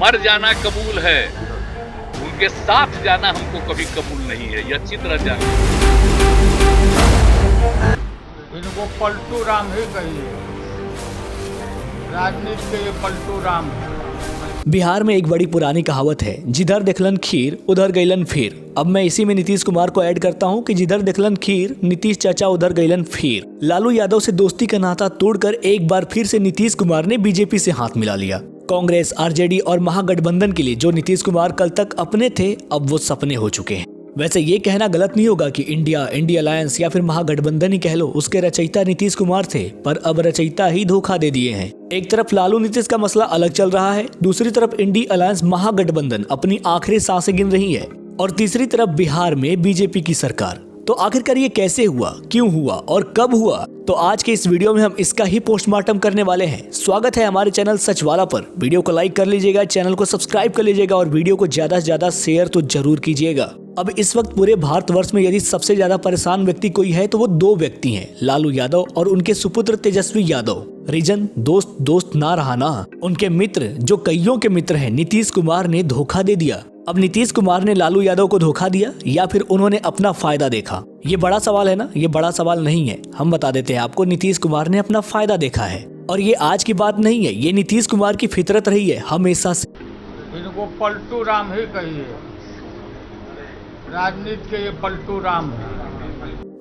मर जाना कबूल है, उनके साथ जाना हमको कभी कबूल नहीं है, ये अच्छी तरह जाना। इनको पलटू राम ही कहिए, राजनीति के ये पलटू राम है। बिहार में एक बड़ी पुरानी कहावत है, जिधर देखलन खीर उधर गईलन फिर। अब मैं इसी में नीतीश कुमार को ऐड करता हूं कि जिधर देखलन खीर नीतीश चाचा उधर गईलन फिर। लालू यादव से दोस्ती का नाता तोड़कर एक बार फिर से नीतीश कुमार ने बीजेपी से हाथ मिला लिया। कांग्रेस, आरजेडी और महागठबंधन के लिए जो नीतीश कुमार कल तक अपने थे, अब वो सपने हो चुके हैं। वैसे ये कहना गलत नहीं होगा कि इंडिया अलायंस या फिर महागठबंधन ही कह लो, उसके रचयिता नीतीश कुमार थे, पर अब रचयिता ही धोखा दे दिए हैं। एक तरफ लालू नीतीश का मसला अलग चल रहा है, दूसरी तरफ इंडिया अलायंस महागठबंधन अपनी आखिरी सांसें गिन रही है, और तीसरी तरफ बिहार में बीजेपी की सरकार। तो आखिरकार ये कैसे हुआ, क्यों हुआ और कब हुआ? तो आज के इस वीडियो में हम इसका ही पोस्टमार्टम करने वाले हैं। स्वागत है हमारे चैनल सचवाला पर। वीडियो को लाइक कर लीजिएगा, चैनल को सब्सक्राइब कर लीजिएगा और वीडियो को ज्यादा से ज्यादा शेयर तो जरूर कीजिएगा। अब इस वक्त पूरे भारतवर्ष में यदि सबसे ज्यादा परेशान व्यक्ति कोई है तो वो दो व्यक्ति हैं, लालू यादव और उनके सुपुत्र तेजस्वी यादव। रीजन दोस्त ना रहा ना, उनके मित्र जो कईयों के मित्र हैं, नीतीश कुमार ने धोखा दे दिया। अब नीतीश कुमार ने लालू यादव को धोखा दिया या फिर उन्होंने अपना फायदा देखा? ये बड़ा सवाल है ना। ये बड़ा सवाल नहीं है, हम बता देते हैं आपको। नीतीश कुमार ने अपना फायदा देखा है और ये आज की बात नहीं है, ये नीतीश कुमार की फितरत रही है हमेशा से। इनको पलटू राम ही कहिए, राजनीति के ये पलटू राम है।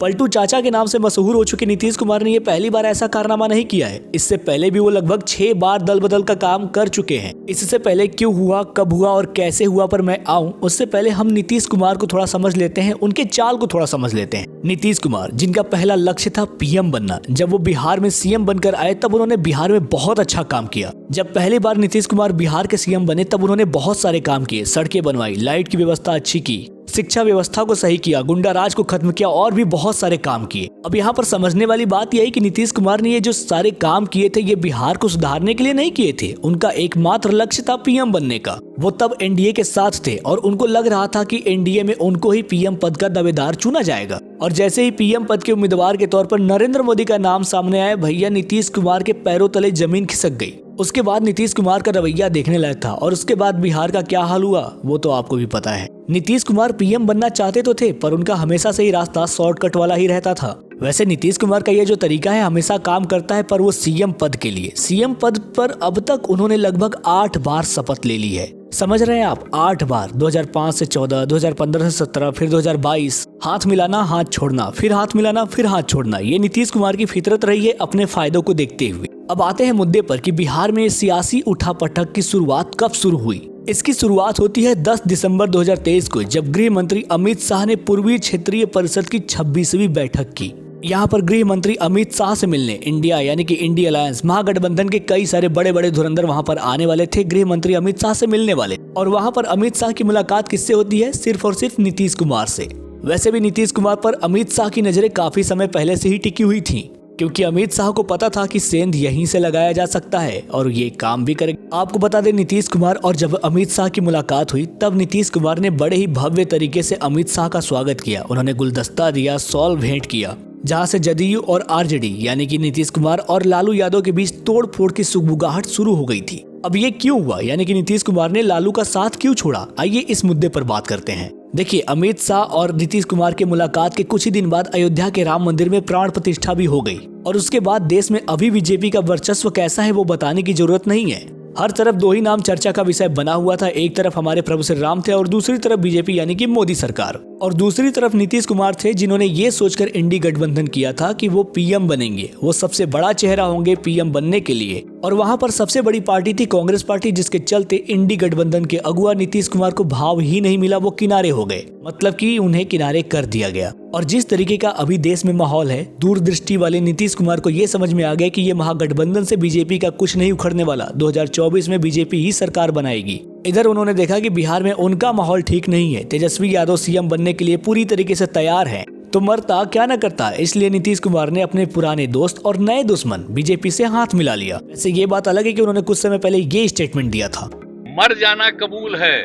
पलटू चाचा के नाम से मशहूर हो चुके नीतीश कुमार ने ये पहली बार ऐसा कारनामा नहीं किया है। इससे पहले भी वो लगभग 6 बार दल बदल का काम कर चुके हैं। इससे पहले क्यों हुआ, कब हुआ और कैसे हुआ पर मैं आऊं, उससे पहले हम नीतीश कुमार को थोड़ा समझ लेते हैं, उनके चाल को थोड़ा समझ लेते हैं। नीतीश कुमार, जिनका पहला लक्ष्य था पीएम बनना, जब वो बिहार में सीएम बनकर आए तब उन्होंने बिहार में बहुत अच्छा काम किया। जब पहली बार नीतीश कुमार बिहार के सीएम बने तब उन्होंने बहुत सारे काम किए, सड़कें बनवाई, लाइट की व्यवस्था अच्छी की, शिक्षा व्यवस्था को सही किया, गुंडा राज को खत्म किया और भी बहुत सारे काम किए। अब यहाँ पर समझने वाली बात यह है कि नीतीश कुमार ने ये जो सारे काम किए थे, ये बिहार को सुधारने के लिए नहीं किए थे। उनका एकमात्र लक्ष्य था पीएम बनने का। वो तब एनडीए के साथ थे और उनको लग रहा था कि एनडीए में उनको ही पीएम पद का दावेदार चुना जाएगा। और जैसे ही पीएम पद के उम्मीदवार के तौर पर नरेंद्र मोदी का नाम सामने आया, भैया नीतीश कुमार के पैरों तले जमीन खिसक गई। उसके बाद नीतीश कुमार का रवैया देखने लायक था और उसके बाद बिहार का क्या हाल हुआ वो तो आपको भी पता है। नीतीश कुमार पीएम बनना चाहते तो थे, पर उनका हमेशा से ही रास्ता शॉर्टकट वाला ही रहता था। वैसे नीतीश कुमार का ये जो तरीका है हमेशा काम करता है, पर वो सीएम पद के लिए, सीएम पद पर अब तक उन्होंने लगभग 8 बार शपथ ले ली है। समझ रहे हैं आप? 8 बार, 2005 से 14, 2015 से 17, फिर 2022। हाथ मिलाना, हाथ छोड़ना, फिर हाथ मिलाना, फिर हाथ छोड़ना। ये नीतीश कुमार की फितरत रही है अपने फायदों को देखते हुए। अब आते हैं मुद्दे पर कि बिहार में सियासी उठापटक की शुरुआत कब शुरू हुई। इसकी शुरुआत होती है 10 दिसंबर 2023 को, जब गृह मंत्री अमित शाह ने पूर्वी क्षेत्रीय परिषद की 26वीं बैठक की। यहाँ पर गृह मंत्री अमित शाह से मिलने इंडिया यानी कि इंडिया अलायंस महागठबंधन के कई सारे बड़े बड़े धुरंधर वहाँ पर आने वाले थे, गृह मंत्री अमित शाह से मिलने वाले। और वहाँ पर अमित शाह की मुलाकात किससे होती है? सिर्फ और सिर्फ नीतीश कुमार से। वैसे भी नीतीश कुमार पर अमित शाह की नजरें काफी समय पहले से ही टिकी हुई थी, क्योंकि अमित शाह को पता था कि सेंध यहीं से लगाया जा सकता है और ये काम भी करेगा। आपको बता दें, नीतीश कुमार और जब अमित शाह की मुलाकात हुई तब नीतीश कुमार ने बड़े ही भव्य तरीके से अमित शाह का स्वागत किया। उन्होंने गुलदस्ता दिया, शॉल भेंट किया, जहां से जदयू और आरजेडी यानी कि नीतीश कुमार और लालू यादव के बीच तोड़फोड़ की सुगबुगाहट शुरू हो गई थी। अब ये क्यों हुआ, यानी कि नीतीश कुमार ने लालू का साथ क्यों छोड़ा? आइए इस मुद्दे पर बात करते हैं। देखिए, अमित शाह और नीतीश कुमार के मुलाकात के कुछ ही दिन बाद अयोध्या के राम मंदिर में प्राण प्रतिष्ठा भी हो गई और उसके बाद देश में अभी बीजेपी का वर्चस्व कैसा है वो बताने की जरूरत नहीं है। हर तरफ दो ही नाम चर्चा का विषय बना हुआ था। एक तरफ हमारे प्रभु श्री राम थे और दूसरी तरफ बीजेपी यानी कि मोदी सरकार, और दूसरी तरफ नीतीश कुमार थे जिन्होंने ये सोचकर इंडी गठबंधन किया था कि वो पीएम बनेंगे, वो सबसे बड़ा चेहरा होंगे पीएम बनने के लिए। और वहां पर सबसे बड़ी पार्टी थी कांग्रेस पार्टी, जिसके चलते इंडी गठबंधन के अगुआ नीतीश कुमार को भाव ही नहीं मिला, वो किनारे हो गए, मतलब कि उन्हें किनारे कर दिया गया। और जिस तरीके का अभी देश में माहौल है, दूरदृष्टि वाले नीतीश कुमार को ये समझ में आ गया कि ये महागठबंधन से बीजेपी का कुछ नहीं उखड़ने वाला, 2024 में बीजेपी ही सरकार बनाएगी। इधर उन्होंने देखा कि बिहार में उनका माहौल ठीक नहीं है, तेजस्वी यादव सीएम बनने के लिए पूरी तरीके से तैयार है, तो मरता क्या न करता। इसलिए नीतीश कुमार ने अपने पुराने दोस्त और नए दुश्मन बीजेपी से हाथ मिला लिया। वैसे ये बात अलग है कि उन्होंने कुछ समय पहले ये स्टेटमेंट दिया था, मर जाना कबूल है,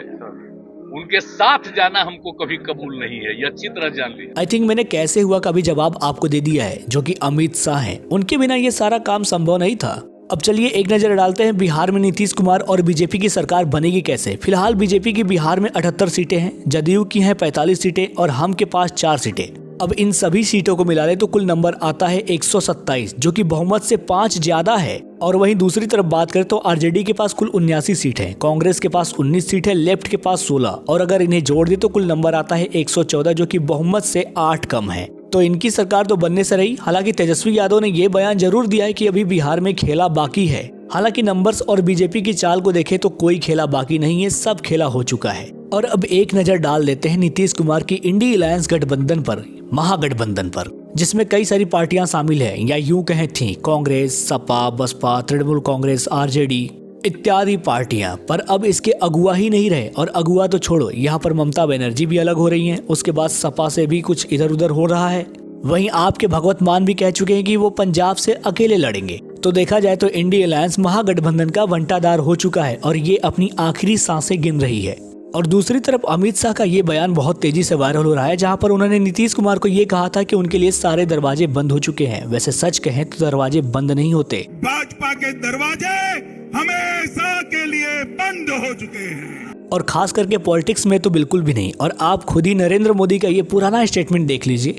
उनके साथ जाना हमको कभी कबूल नहीं है, ये अच्छी तरह जान ली। आई थिंक मैंने कैसे हुआ का भी जवाब आपको दे दिया है, जो कि अमित शाह हैं। उनके बिना ये सारा काम संभव नहीं था। अब चलिए एक नजर डालते हैं बिहार में नीतीश कुमार और बीजेपी की सरकार बनेगी कैसे। फिलहाल बीजेपी की बिहार में 78 सीटें हैं, जदयू की हैं 45 सीटें और हम के पास 4 सीटें। अब इन सभी सीटों को मिला ले तो कुल नंबर आता है 127, जो कि बहुमत से 5 ज्यादा है। और वहीं दूसरी तरफ बात करें तो आरजेडी के पास कुल 79 सीट है, कांग्रेस के पास 19 सीट है, लेफ्ट के पास 16 और अगर इन्हें जोड़ दे तो कुल नंबर आता है 114, जो कि बहुमत से 8 कम है। तो इनकी सरकार तो बनने से रही। हालांकि तेजस्वी यादव ने ये बयान जरूर दिया है कि अभी बिहार में खेला बाकी है। हालांकि नंबर्स और बीजेपी की चाल को देखें तो कोई खेला बाकी नहीं है, सब खेला हो चुका है। और अब एक नजर डाल लेते हैं नीतीश कुमार की इंडी अलायंस गठबंधन पर, महागठबंधन पर, जिसमें कई सारी पार्टियां शामिल है या यूं कहें थी कांग्रेस, सपा, बसपा, तृणमूल कांग्रेस, आरजेडी इत्यादि पार्टियां। पर अब इसके अगुआ ही नहीं रहे। और अगुआ तो छोड़ो, यहाँ पर ममता बनर्जी भी अलग हो रही हैं, उसके बाद सपा से भी कुछ इधर उधर हो रहा है। वहीं आपके भगवत मान भी कह चुके हैं कि वो पंजाब से अकेले लड़ेंगे। तो देखा जाए तो इंडी अलायंस महागठबंधन का वंटादार हो चुका है और ये अपनी आखिरी सांसें गिन रही है। और दूसरी तरफ अमित शाह का ये बयान बहुत तेजी से वायरल हो रहा है, जहां पर उन्होंने नीतीश कुमार को ये कहा था कि उनके लिए सारे दरवाजे बंद हो चुके हैं। वैसे सच कहें तो दरवाजे बंद नहीं होते, भाजपा के दरवाजे हमेशा के लिए बंद हो चुके हैं, और खास करके पॉलिटिक्स में तो बिल्कुल भी नहीं। और आप खुद ही नरेंद्र मोदी का ये पुराना स्टेटमेंट देख लीजिए।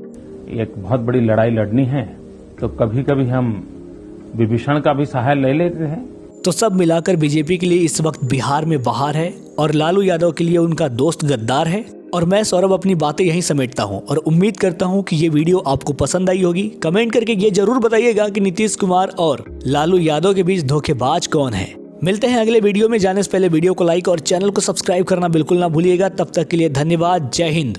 एक बहुत बड़ी लड़ाई लड़नी है तो कभी कभी हम विभीषण का भी सहारा ले लेते हैं। तो सब मिलाकर बीजेपी के लिए इस वक्त बिहार में बहार है और लालू यादव के लिए उनका दोस्त गद्दार है। और मैं सौरभ अपनी बातें यहीं समेटता हूं और उम्मीद करता हूं कि ये वीडियो आपको पसंद आई होगी। कमेंट करके ये जरूर बताइएगा कि नीतीश कुमार और लालू यादव के बीच धोखेबाज कौन है। मिलते हैं अगले वीडियो में। जाने से पहले वीडियो को लाइक और चैनल को सब्सक्राइब करना बिल्कुल ना भूलिएगा। तब तक के लिए धन्यवाद। जय हिंद।